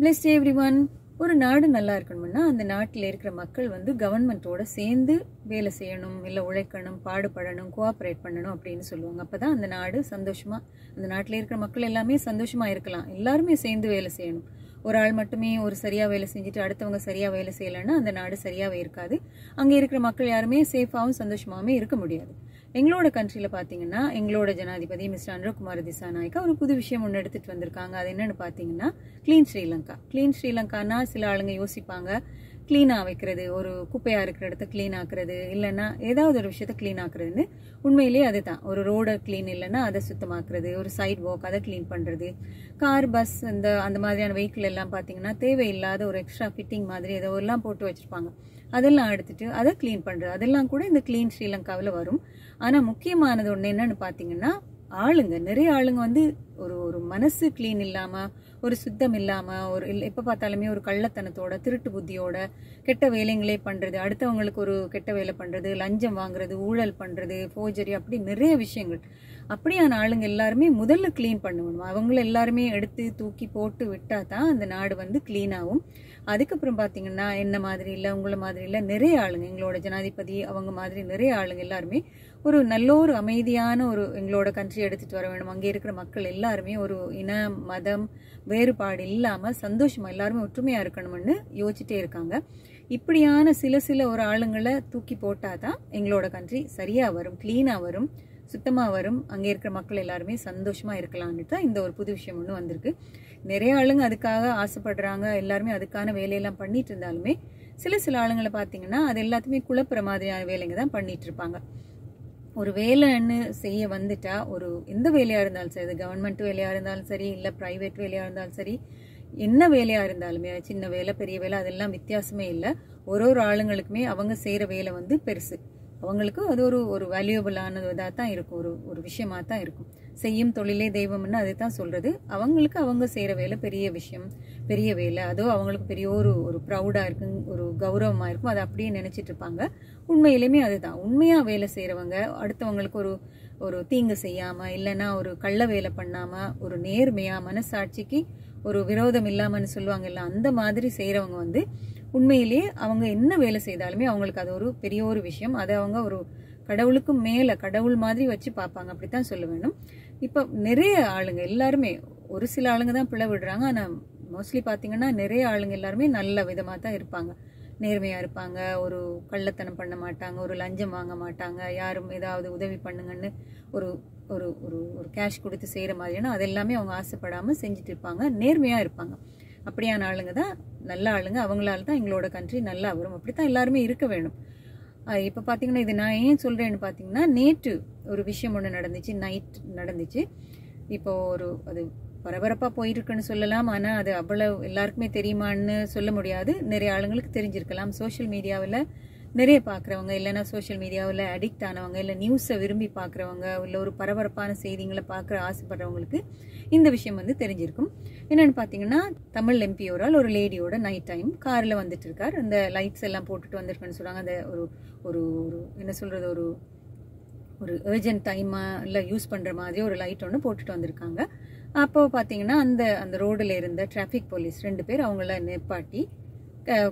Bless everyone. ஒரு நாடு நல்லா இருக்கணும்னா அந்த நாட்டில் இருக்கிற மக்கள் கவர்மெண்ட்டோட சேர்ந்து வேலை செய்யணும், இல்லை உழைக்கணும், பாடுபடணும், கோஆப்ரேட் பண்ணணும் அப்படின்னு சொல்லுவாங்க. அப்பதான் அந்த நாடு சந்தோஷமா, அந்த நாட்டில் இருக்கிற மக்கள் எல்லாமே சந்தோஷமா இருக்கலாம். எல்லாருமே சேர்ந்து வேலை செய்யணும். ஒரு ஆள் மட்டுமே ஒரு சரியா வேலை செஞ்சுட்டு அடுத்தவங்க சரியா வேலை செய்யலைன்னா அந்த நாடு சரியாவே இருக்காது. அங்க இருக்கிற மக்கள் யாருமே சேஃபாவும் சந்தோஷமாவே இருக்க முடியாது. எங்களோட கண்ட்ரியில பாத்தீங்கன்னா எங்களோட ஜனாதிபதி மிஸ்டர் அனுரகுமார் திசாநாயக்கா ஒரு புது விஷயம் ஒன்று எடுத்துட்டு வந்திருக்காங்க. அது என்னன்னு பாத்தீங்கன்னா கிளீன் ஸ்ரீலங்கா. கிளீன் ஸ்ரீலங்கானா சில ஆளுங்க யோசிப்பாங்க, கிளீனா வைக்கிறது, ஒரு குப்பையா இருக்கிற இடத்த கிளீன் ஆக்குறது, இல்லைன்னா ஏதாவது ஒரு விஷயத்த கிளீன் ஆக்குறதுன்னு. உண்மையிலேயே அதுதான். ஒரு ரோட கிளீன் இல்லைன்னா அதை சுத்தமாக்குறது, ஒரு சைட் வாக் அதை கிளீன் பண்றது, கார் பஸ் அந்த மாதிரியான வெஹிக்கிள் எல்லாம் பாத்தீங்கன்னா தேவையில்லாத ஒரு எக்ஸ்ட்ரா ஃபிட்டிங் மாதிரி ஏதோ எல்லாம் போட்டு வச்சிருப்பாங்க. அதெல்லாம் எடுத்துட்டு அதை கிளீன் பண்றது, அதெல்லாம் கூட இந்த கிளீன் ஸ்ரீலங்காவில் வரும். ஆனா முக்கியமானது ஒண்ணு என்னன்னு பாத்தீங்கன்னா ஆளுங்க, நிறைய ஆளுங்க ஒரு ஒரு மனசு கிளீன் இல்லாம, ஒரு சுத்தம் இல்லாம, ஒரு எப்ப பார்த்தாலுமே ஒரு கள்ளத்தனத்தோட, திருட்டு புத்தியோட கெட்ட வேலைங்களே பண்றது, அடுத்தவங்களுக்கு ஒரு கெட்ட வேலை பண்றது, லஞ்சம் வாங்குறது, ஊழல் பண்றது, போர்ஜரி, அப்படி நிறைய விஷயங்கள். அப்படியான ஆளுங்க எல்லாருமே முதல்ல கிளீன் பண்ணணும். அவங்கள எல்லாருமே எடுத்து தூக்கி போட்டு விட்டா தான் அந்த நாடு கிளீன் ஆகும். அதுக்கப்புறம் பாத்தீங்கன்னா என்ன மாதிரி இல்ல, உங்களை மாதிரி இல்ல, நிறைய ஆளுங்க, எங்களோட ஜனாதிபதி அவங்க மாதிரி நிறைய ஆளுங்க எல்லாருமே ஒரு நல்ல ஒரு அமைதியான ஒரு எங்களோட கண்ட்ரி எடுத்துட்டு வர வேணும். அங்கே இருக்கிற மக்கள் எல்லாருமே ஒரு இன மதம் வேறுபாடு இல்லாம சந்தோஷமா எல்லாருமே ஒற்றுமையா இருக்கணும்னு யோசிச்சுட்டே இருக்காங்க. இப்படியான சில ஒரு ஆளுங்களை தூக்கி போட்டாதான் எங்களோட கண்ட்ரி சரியா வரும், கிளீனா வரும், சுத்தமா வரும். அங்கே இருக்கிற மக்கள் எல்லாருமே சந்தோஷமா இருக்கலாம்னு தான் இந்த ஒரு புது விஷயம் ஒன்று வந்திருக்கு. நிறைய ஆளுங்க அதுக்காக ஆசைப்படுறாங்க, எல்லாருமே அதுக்கான வேலையெல்லாம் பண்ணிட்டு இருந்தாலுமே சில ஆளுங்களை பாத்தீங்கன்னா அது எல்லாத்தையுமே குழப்புற மாதிரியான வேலைங்க தான் பண்ணிட்டு இருப்பாங்க. ஒரு வேலைன்னு செய்ய வந்துட்டா, ஒரு எந்த வேலையா இருந்தாலும் சரி, அது கவர்மெண்ட் வேலையா இருந்தாலும் சரி, இல்ல பிரைவேட் வேலையா இருந்தாலும் சரி, என்ன வேலையா இருந்தாலுமே, சின்ன வேலை பெரிய வேலை அதெல்லாம் வித்தியாசமே இல்லை. ஒரு ஆளுங்களுக்குமே அவங்க செய்யற வேலை பெருசு. அவங்களுக்கு அது ஒரு வேல்யூபிளானதா தான் இருக்கும், ஒரு விஷயமா தான் இருக்கும். செய்யும் தொழிலே தெய்வம்னு அதுதான் சொல்றது. அவங்களுக்கு அவங்க செய்யற வேலை பெரிய விஷயம், பெரிய வேலை, அதோ அவங்களுக்கு பெரிய ஒரு ப்ரௌடா இருக்கும், ஒரு கௌரவமா இருக்கும். அதை அப்படியே நினைச்சிட்டு இருப்பாங்க. உண்மையிலுமே அதுதான். உண்மையா வேலை செய்யறவங்க அடுத்தவங்களுக்கு ஒரு தீங்கு செய்யாம, இல்லைன்னா ஒரு கள்ள வேலை பண்ணாம, ஒரு நேர்மையா மனசாட்சிக்கு ஒரு விரோதம் இல்லாமன்னு சொல்லுவாங்கல்ல, அந்த மாதிரி செய்யறவங்க உண்மையிலேயே அவங்க என்ன வேலை செய்தாலுமே அவங்களுக்கு அது ஒரு பெரிய ஒரு விஷயம். அதை அவங்க ஒரு கடவுளுக்கும் மேல கடவுள் மாதிரி வச்சு பார்ப்பாங்க, அப்படித்தான் சொல்ல வேணும். இப்ப நிறைய ஆளுங்க எல்லாருமே, ஒரு சில ஆளுங்க தான் பிழை விடுறாங்க, ஆனா மோஸ்ட்லி பாத்தீங்கன்னா நிறைய ஆளுங்க எல்லாருமே நல்ல விதமா தான் இருப்பாங்க, நேர்மையா இருப்பாங்க, ஒரு கள்ளத்தனம் பண்ண மாட்டாங்க, ஒரு லஞ்சம் வாங்க மாட்டாங்க, யாரும் ஏதாவது உதவி பண்ணுங்கன்னு ஒரு ஒரு ஒரு ஒரு கேஷ் கொடுத்து செய்யற மாதிரினா அதெல்லாமே அவங்க ஆசைப்படாம செஞ்சுட்டு இருப்பாங்க, நேர்மையா இருப்பாங்க. அப்படியான ஆளுங்க தான் நல்ல ஆளுங்க. அவங்களால தான் எங்களோட கண்ட்ரி நல்லா வரும். அப்படித்தான் எல்லாருமே இருக்க வேணும். இப்ப பாத்தீங்கன்னா இது நான் ஏன் சொல்றேன்னு பாத்தீங்கன்னா, நேற்று ஒரு விஷயம் ஒண்ணு நடந்துச்சு, நைட் நடந்துச்சு. இப்போ அது பரபரப்பா போயிருக்குன்னு சொல்லலாம். ஆனா அது அவ்வளவு எல்லாருக்குமே தெரியுமான்னு சொல்ல முடியாது. நிறைய ஆளுங்களுக்கு தெரிஞ்சிருக்கலாம். சோசியல் மீடியாவில் நிறைய பாக்குறவங்க, இல்லைன்னா சோசியல் மீடியாவில் அடிக்ட் ஆனவங்க, இல்ல நியூஸை விரும்பி பாக்குறவங்க, இல்ல ஒரு பரபரப்பான செய்திகளை பார்க்க ஆசைப்படுறவங்களுக்கு இந்த விஷயம் தெரிஞ்சிருக்கும். என்னன்னு பாத்தீங்கன்னா, தமிழ் எம்பி ஒரு லேடியோட நைட் டைம் கார்ல வந்துட்டு இருக்கார். அந்த லைட்ஸ் எல்லாம் போட்டுட்டு வந்திருக்குன்னு சொல்றாங்க. அந்த ஒரு என்ன சொல்றது, ஒரு அர்ஜென்ட் டைமா இல்ல யூஸ் பண்ற மாதிரி ஒரு லைட் ஒன்று போட்டுட்டு வந்திருக்காங்க. அப்போ பாத்தீங்கன்னா அந்த ரோடுல இருந்த டிராபிக் போலீஸ் 2 பேர் அவங்கள நிப்பாட்டி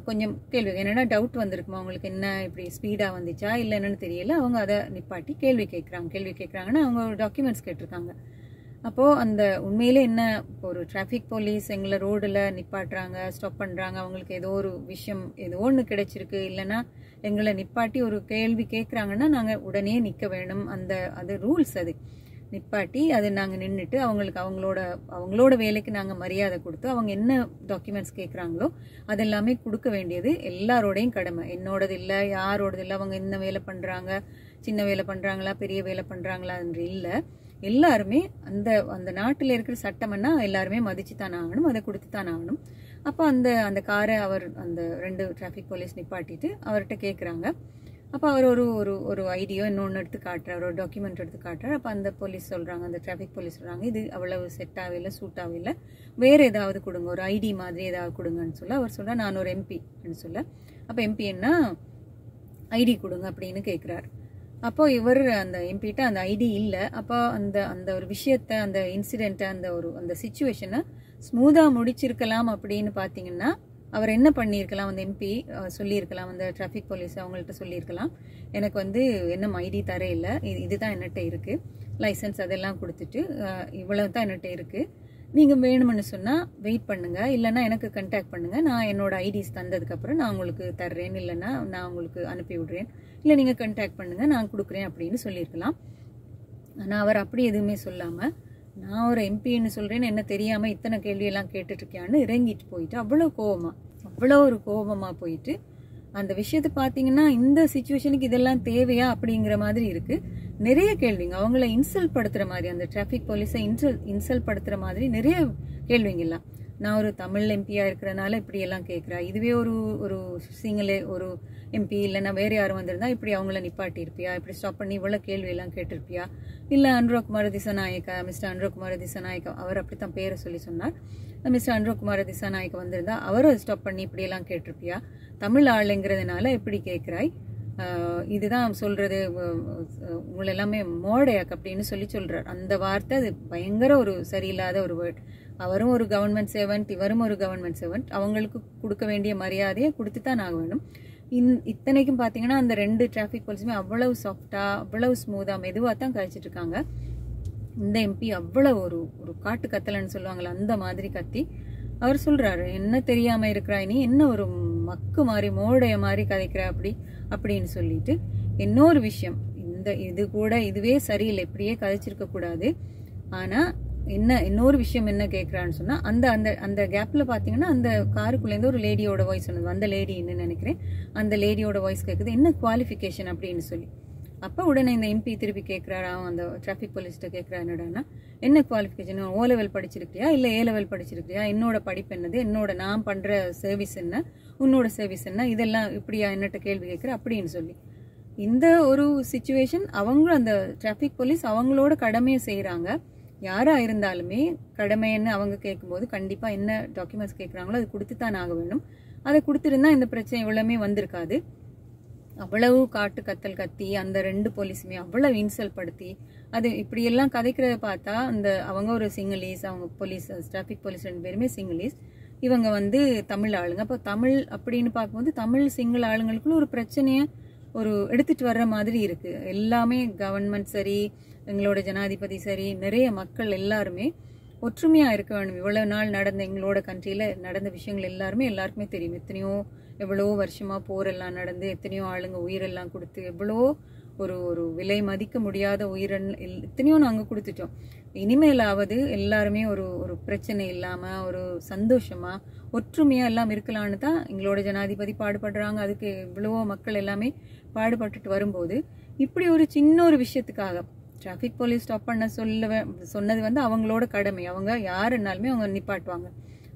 கொஞ்சம் கேள்வி, என்னன்னா டவுட் வந்திருக்குமா அவங்களுக்கு, என்ன இப்படி ஸ்பீடா வந்துச்சா இல்ல என்னன்னு தெரியல, அவங்க அதை நிப்பாட்டி கேள்வி கேட்கறாங்கன்னா அவங்க டாக்குமெண்ட்ஸ் கேட்டிருக்காங்க. அப்போ அந்த உண்மையிலே என்ன, ஒரு டிராபிக் போலீஸ் எங்களை ரோடுல நிப்பாட்டுறாங்க, ஸ்டாப் பண்றாங்க, அவங்களுக்கு ஏதோ ஒரு விஷயம் ஏதோ ஒன்று கிடைச்சிருக்கு, இல்லைன்னா எங்களை நிப்பாட்டி ஒரு கேள்வி கேட்கறாங்கன்னா நாங்க உடனே நிக்க வேணும். அது ரூல்ஸ். அது நிப்பாட்டி அது நாங்க நின்றுட்டு அவங்களுக்கு அவங்களோட வேலைக்கு நாங்க மரியாதை கொடுத்து அவங்க என்ன டாக்குமெண்ட்ஸ் கேட்கறாங்களோ அதெல்லாமே கொடுக்க வேண்டியது எல்லாரோடையும் கடமை. என்னோடது இல்லை, யாரோடது இல்லை, அவங்க என்ன வேலை பண்றாங்க, சின்ன வேலை பண்றாங்களா பெரிய வேலை பண்றாங்களா என்று இல்லை, எல்லாருமே அந்த நாட்டில் இருக்கிற சட்டம்னா எல்லாருமே மதிச்சு தான் ஆகணும், அதை கொடுத்து தான் ஆகணும். அப்போ அந்த காரை அவர் அந்த 2 டிராபிக் போலீஸ் நிப்பாட்டிட்டு அவர்கிட்ட கேட்கறாங்க. அப்போ அவர் ஒரு ஐடியோ இன்னொன்று எடுத்து காட்டுறாரு, ஒரு டாக்குமெண்ட் எடுத்து காட்டுறாரு. அப்போ அந்த போலீஸ் சொல்றாங்க, அந்த டிராபிக் போலீஸ் சொல்றாங்க, இது அவ்வளவு செட் ஆகல, சூட் ஆகல, வேற ஏதாவது கொடுங்க, ஒரு ஐடி மாதிரி ஏதாவது கொடுங்கன்னு சொல்ல அவர் சொல்ற, நான் ஒரு எம்பி சொல்ல. அப்போ எம்பி என்ன ஐடி கொடுங்க அப்படின்னு கேட்கிறாரு. அப்போ இவர் அந்த எம்பிட்ட அந்த ஐடி இல்லை. அப்போ அந்த ஒரு விஷயத்த, அந்த இன்சிடென்ட்டை, அந்த சிச்சுவேஷனை ஸ்மூதா முடிச்சிருக்கலாம் அப்படின்னு பாத்தீங்கன்னா அவர் என்ன பண்ணியிருக்கலாம், அந்த எம்பி சொல்லியிருக்கலாம், அந்த டிராஃபிக் போலீஸ் அவங்கள்ட்ட சொல்லியிருக்கலாம், எனக்கு வந்து என்ன ஐடி தர இல்லை, இதுதான் என்னட்ட இருக்கு, லைசன்ஸ் அதெல்லாம் கொடுத்துட்டு இவ்வளவு தான் என்னட்ட இருக்கு, நீங்க வேணும்னு சொன்னா வெயிட் பண்ணுங்க, இல்லைன்னா எனக்கு கண்டாக்ட் பண்ணுங்க, நான் என்னோட ஐடிஸ் தந்ததுக்கு அப்புறம் நான் உங்களுக்கு தர்றேன், இல்லைன்னா நான் உங்களுக்கு அனுப்பி விடுறேன், இல்லை நீங்க கண்டாக்ட் பண்ணுங்க நான் கொடுக்குறேன் அப்படின்னு சொல்லியிருக்கலாம். ஆனா அவர் அப்படி எதுவுமே சொல்லாம நான் ஒரு எம்பின்னு சொல்றேன்னு என்ன தெரியாம இத்தனை கேள்வியெல்லாம் கேட்டுட்டு இருக்கியான்னு இறங்கிட்டு போயிட்டு அவ்வளோ ஒரு கோபமா போயிட்டு அந்த விஷயத்தை பாத்தீங்கன்னா இந்த சிச்சுவேஷனுக்கு இதெல்லாம் தேவையா அப்படிங்கிற மாதிரி இருக்கு. நிறைய கேள்விங்க, அவங்கள இன்சல்ட் படுத்துற மாதிரி, அந்த டிராபிக் போலீஸை இன்சல்ட் படுத்துற மாதிரி நிறைய கேள்விங்க எல்லாம். நான் ஒரு தமிழ் எம்பியா இருக்கிறனால இப்படி எல்லாம் கேட்கிறா, இதுவே ஒரு சிங்களே ஒரு எம்பி இல்லைன்னா வேற யாரும் வந்திருந்தா இப்படி அவங்கள நிப்பாட்டி இருப்பியா, இப்படி ஸ்டாப் பண்ணி இவ்வளவு கேள்வி எல்லாம் கேட்டிருப்பியா, இல்ல அனுரகுமார திசாநாயக்கா, மிஸ்டர் அனுரகுமார திசாநாயக்கா, அவர் அப்படித்தான் பேரை சொல்லி சொன்னார், மிஸ்டர் அனுரகுமார திசாநாயக்கா வந்திருந்தா அவரை ஸ்டாப் பண்ணி இப்படி எல்லாம் கேட்டிருப்பியா, தமிழ் ஆளுங்கிறதுனால எப்படி கேட்கிறாய், இதுதான் சொல்றது உங்களை எல்லாமே மோடையாக் அப்படின்னு சொல்றார். அந்த வார்த்தை அது பயங்கர ஒரு சரியில்லாத ஒரு வேர்ட். அவரும் ஒரு கவர்மெண்ட் சேவன்ட், இவரும் ஒரு கவர்மெண்ட் சேவன்ட், அவங்களுக்கு கொடுக்க வேண்டிய மரியாதையை கொடுத்துதான் ஆக வேணும். இத்தனைக்கும் பாத்தீங்கன்னா அந்த ரெண்டு டிராபிக் போலீஸுமே அவ்வளவு சாஃப்டா அவ்வளவு ஸ்மூதா மெதுவா தான் கழிச்சிட்டு இருக்காங்க. இந்த எம்பி அவ்வளவு ஒரு காட்டு கத்தலன்னு சொல்லுவாங்கல்ல அந்த மாதிரி கத்தி அவர் சொல்றாரு, என்ன தெரியாம இருக்கிறாய் நீ, என்ன ஒரு மக்கு மாதிரி மோடைய மாதிரி கதைக்கிற அப்படின்னு சொல்லிட்டு. இன்னொரு விஷயம், இதுவே சரியில்லை, இப்படியே கதைச்சிருக்க கூடாது. ஆனா இன்னொரு விஷயம் என்ன கேட்கிறான்னு சொன்னா, அந்த கேப்ல பாத்தீங்கன்னா அந்த காருக்குள்ள இருந்து ஒரு லேடியோட வாய்ஸ் சொன்னது, அந்த லேடி என்ன நினைக்கிறேன், அந்த லேடியோட வாய்ஸ் கேக்குது, என்ன குவாலிஃபிகேஷன் அப்படின்னு சொல்லி. அப்ப உடனே இந்த எம்பி திருப்பி கேட்கிறாரா, அந்த டிராபிக் போலீஸ்ட கேட்கிறா, என்னடானா என்ன குவாலிஃபிகேஷன், ஓ லெவல் படிச்சிருக்கியா இல்ல ஏ லெவல் படிச்சிருக்கியா, என்னோட படிப்பு என்னது, நான் பண்ற சர்வீஸ் என்ன, உன்னோட சர்வீஸ் என்ன, இதெல்லாம் இப்படியா என்னட்ட கேள்வி கேட்கிற அப்படின்னு சொல்லி. இந்த ஒரு சிச்சுவேஷன் அவங்களும் அந்த டிராபிக் போலீஸ் அவங்களோட கடமையை செய்யறாங்க. யாரா இருந்தாலுமே கடமைன்னு அவங்க கேட்கும்போது கண்டிப்பா என்ன டாக்குமெண்ட்ஸ் கேட்கறாங்களோ அது கொடுத்துதான் ஆக வேணும். அதை கொடுத்துருந்தா இந்த பிரச்சனை இவ்வளவுமே வந்திருக்காது. அவ்வளவு காட்டு கத்தல் கத்தி அந்த ரெண்டு போலீஸுமே அவ்வளவு இன்சல்ட் படுத்தி அது இப்படி எல்லாம் கதைக்கிறத பார்த்தா அவங்க ஒரு சிங்களீஸ், அவங்க போலீஸ் டிராபிக் போலீஸ் ரெண்டு பேருமே சிங்களீஸ், இவங்க வந்து தமிழ் ஆளுங்க. அப்போ தமிழ் அப்படின்னு பார்க்கும்போது தமிழ் சிங்கள ஆளுங்களுக்குள்ள ஒரு பிரச்சனைய எடுத்துட்டு வர்ற மாதிரி இருக்கு. எல்லாமே கவர்மெண்ட் சரி, எங்களோட ஜனாதிபதி சரி, நிறைய மக்கள் எல்லாருமே ஒற்றுமையா இருக்க வேண்டும். இவ்வளவு நாள் நடந்த எங்களோட கண்ட்ரியில நடந்த விஷயங்கள் எல்லாருக்குமே தெரியும். எவ்வளவோ வருஷமா போரெல்லாம் நடந்து எத்தனையோ ஆளுங்க உயிரெல்லாம் கொடுத்து எவ்வளோ ஒரு விலை மதிக்க முடியாத எத்தனையோ நாங்க கொடுத்துட்டோம். இனிமேலாவது எல்லாருமே ஒரு பிரச்சனை இல்லாம ஒரு சந்தோஷமா ஒற்றுமையா எல்லாம் இருக்கலாம்னு தான் எங்களோட ஜனாதிபதி பாடுபடுறாங்க. அதுக்கு இவ்வளவோ மக்கள் எல்லாமே பாடுபட்டுட்டு வரும்போது இப்படி ஒரு சின்ன ஒரு விஷயத்துக்காக டிராபிக் போலீஸ் ஸ்டாப் பண்ண சொன்னது வந்து அவங்களோட கடமை. அவங்க யாருன்னாலுமே அவங்க நிப்பாட்டுவாங்க.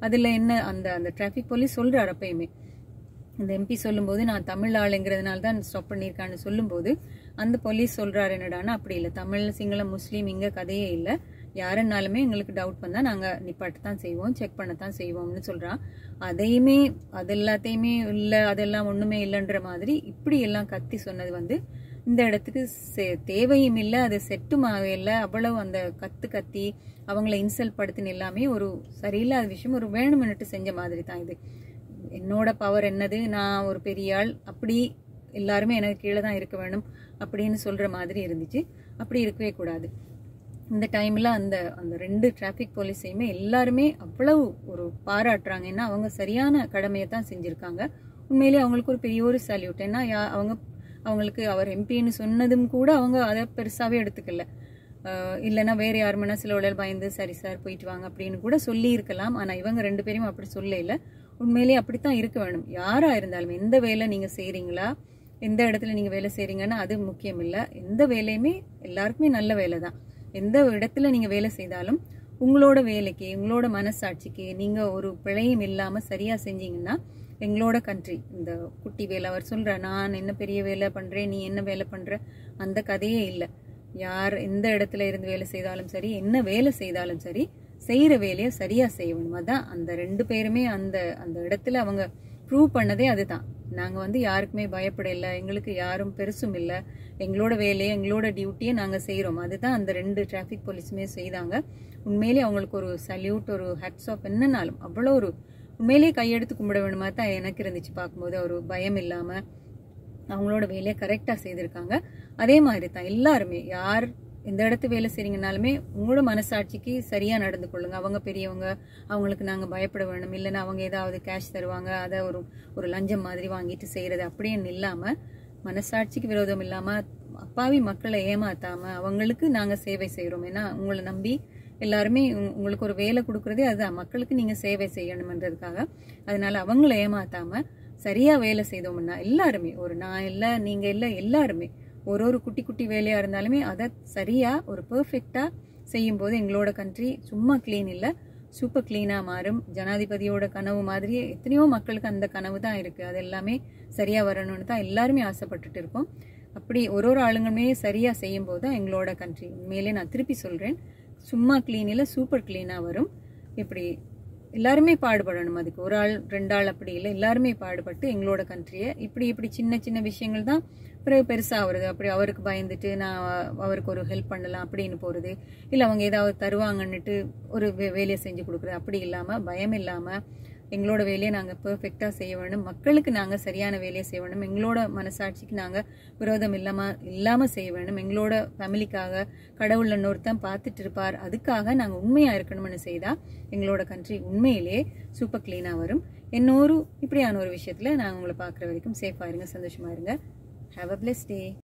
அதுல என்ன அந்த டிராபிக் போலீஸ் சொல்றாரு அப்பயுமே, இந்த எம்பி சொல்லும்போது நான் தமிழ் ஆளுங்கிறதுனால தான் ஸ்டாப் பண்ணியிருக்கான்னு சொல்லும்போது அந்த போலீஸ் சொல்றாரு, என்னடானா அப்படி இல்லை, தமிழ் சிங்களம் முஸ்லீம் இங்க கதையே இல்லை, யாருன்னாலுமே எங்களுக்கு டவுட் பண்ணா நாங்க நிப்பாட்டு தான் செய்வோம், செக் பண்ணத்தான் செய்வோம்னு சொல்றான். அது எல்லாத்தையுமே இல்ல, அதெல்லாம் ஒண்ணுமே இல்லைன்ற மாதிரி இப்படி எல்லாம் கத்தி சொன்னது வந்து இந்த இடத்துக்கு தேவையும் இல்லை, அது செட்டுமாவே இல்லை. அவ்வளவு அந்த கத்தி அவங்கள இன்சல்ட் படுத்தின எல்லாமே ஒரு சரியில்லாத விஷயம், ஒரு வேணுமென்னுட்டு செஞ்ச மாதிரி தான் இது. என்னோட பவர் என்னது, நான் ஒரு பெரிய ஆள், அப்படி எல்லாருமே எனக்கு கீழே தான் இருக்க வேணும் அப்படின்னு சொல்ற மாதிரி இருந்துச்சு. அப்படி இருக்கவே கூடாது. இந்த டைம்ல அந்த ரெண்டு டிராபிக் போலீஸையுமே எல்லாருமே அவ்வளவு ஒரு பாராட்டுறாங்க. ஏன்னா அவங்க சரியான கடமையை தான் செஞ்சிருக்காங்க. உண்மையிலேயே அவங்களுக்கு ஒரு பெரிய ஒரு சல்யூட். ஏன்னா அவங்களுக்கு அவர் எம்பின்னு சொன்னதும் கூட அவங்க அதை பெருசாவே எடுத்துக்கல. இல்லைன்னா வேற யார் மனசுல உடல் பயந்து சரி சார் போயிட்டு வாங்க அப்படின்னு கூட சொல்லி இருக்கலாம். ஆனா இவங்க ரெண்டு பேரும் அப்படி சொல்லல. உண்மையிலேயே அப்படித்தான் இருக்க வேணும். யாரா இருந்தாலும் எந்த வேலை நீங்க செய்றீங்களா, எந்த இடத்துல நீங்க வேலை செய்றீங்கன்னா அது முக்கியம் இல்ல. எந்த வேலையுமே எல்லாருக்குமே நல்ல வேலை தான். எந்த இடத்துல நீங்க வேலை செய்தாலும் உங்களோட வேலைக்கு, உங்களோட மனசாட்சிக்கு நீங்க ஒரு பிழையும் இல்லாம சரியா செஞ்சீங்கன்னா எங்களோட கண்ட்ரி இந்த குட்டி வேலை, அவர் சொல்ற நான் என்ன பெரிய வேலை பண்றேன், நீ என்ன வேலை பண்ற, அந்த கதையே இல்லை. யார் எந்த இடத்துல இருந்து வேலை செய்தாலும் சரி, என்ன வேலை செய்தாலும் சரி, செய்யற வேலையை சரியா செய்யணும். அதான் அந்த ரெண்டு பேருமே அந்த இடத்துல அவங்க ப்ரூவ் பண்ணதே அதுதான். நாங்கள் வந்து யாருக்குமே பயப்பட இல்லை, எங்களுக்கு யாரும் பெருசும் இல்லை, எங்களோட வேலையை எங்களோட டியூட்டியை நாங்கள் செய்கிறோம். அதுதான் அந்த 2 டிராஃபிக் போலீஸுமே செய்தாங்க. உண்மையிலே அவங்களுக்கு ஒரு சல்யூட், ஒரு ஹேட்ஸ் ஆஃப் என்னன்னாலும் அவ்வளோ ஒரு உண்மையிலே கையெடுத்து கும்பிட வேணுமா தான் எனக்கு இருந்துச்சு பார்க்கும்போது. ஒரு பயம் இல்லாமல் அவங்களோட வேலையை கரெக்டாக செய்திருக்காங்க. அதே மாதிரி தான் எல்லாருமே யார் எந்த இடத்து வேலை செய்றீங்கனாலுமே உங்களோட மனசாட்சிக்கு சரியாக நடந்து கொள்ளுங்க. அவங்க பெரியவங்க, அவங்களுக்கு நாங்கள் பயப்பட வேணும், இல்லைன்னா அவங்க ஏதாவது கேஷ் தருவாங்க அதை ஒரு லஞ்சம் மாதிரி வாங்கிட்டு செய்கிறது அப்படின்னு இல்லாமல், மனசாட்சிக்கு விரோதம் இல்லாமல் அப்பாவி மக்களை ஏமாத்தாமல் அவங்களுக்கு நாங்கள் சேவை செய்கிறோம். ஏன்னா உங்களை நம்பி எல்லாருமே உங்களுக்கு ஒரு வேலை கொடுக்குறதே அதுதான், மக்களுக்கு நீங்கள் சேவை செய்யணுன்றதுக்காக. அதனால அவங்கள ஏமாத்தாமல் சரியாக வேலை செய்தோம்னா எல்லாருமே, ஒரு நான் இல்லை நீங்கள் இல்லை, எல்லாருமே ஒரு குட்டி குட்டி வேலையாக இருந்தாலுமே அதை சரியாக ஒரு பர்ஃபெக்டாக செய்யும்போது எங்களோட கண்ட்ரி சும்மா க்ளீன் இல்லை, சூப்பர் க்ளீனாக மாறும். ஜனாதிபதியோட கனவு மாதிரியே எத்தனையோ மக்களுக்கு அந்த கனவு தான் இருக்குது. அது எல்லாமே சரியாக வரணும்னு தான் எல்லாருமே ஆசைப்பட்டுட்டு இருக்கோம். அப்படி ஒரு ஆளுங்களுமே சரியாக செய்யும்போது தான் எங்களோட கண்ட்ரி உண்மையிலே நான் திருப்பி சொல்கிறேன், சும்மா க்ளீன் இல்லை சூப்பர் க்ளீனாக வரும். இப்படி எல்லாருமே பாடுபடணும். அதுக்கு ஒரு ஆள் 2 ஆள் அப்படி இல்லை, எல்லாருமே பாடுபட்டு எங்களோட கண்ட்ரியை இப்படி சின்ன சின்ன விஷயங்கள் தான் பிறகு பெருசாக வருது. அப்படி அவருக்கு பயந்துட்டு நான் அவருக்கு ஒரு ஹெல்ப் பண்ணலாம் அப்படின்னு போகிறது, இல்லை அவங்க ஏதாவது தருவாங்கன்னுட்டு ஒரு வேலையை செஞ்சு கொடுக்குறது, அப்படி இல்லாமல் பயம் இல்லாமல் எங்களோட வேலையை நாங்கள் பெர்ஃபெக்டாக செய்ய வேணும். மக்களுக்கு நாங்கள் சரியான வேலையை செய்ய வேணும். எங்களோட மனசாட்சிக்கு நாங்கள் விரோதம் இல்லாமல் செய்ய வேணும். எங்களோட ஃபேமிலிக்காக கடவுள் இன்னொருத்தன் பார்த்துட்டு இருப்பார், அதுக்காக நாங்கள் உண்மையாக இருக்கணும்னு செய்தால் எங்களோட கண்ட்ரி உண்மையிலே சூப்பர் க்ளீனாக வரும். இன்னொரு இப்படியான ஒரு விஷயத்தில் நான் உங்களை பார்க்குற வரைக்கும் சேஃபாக இருங்க, சந்தோஷமாக இருங்க. Have a blessed day.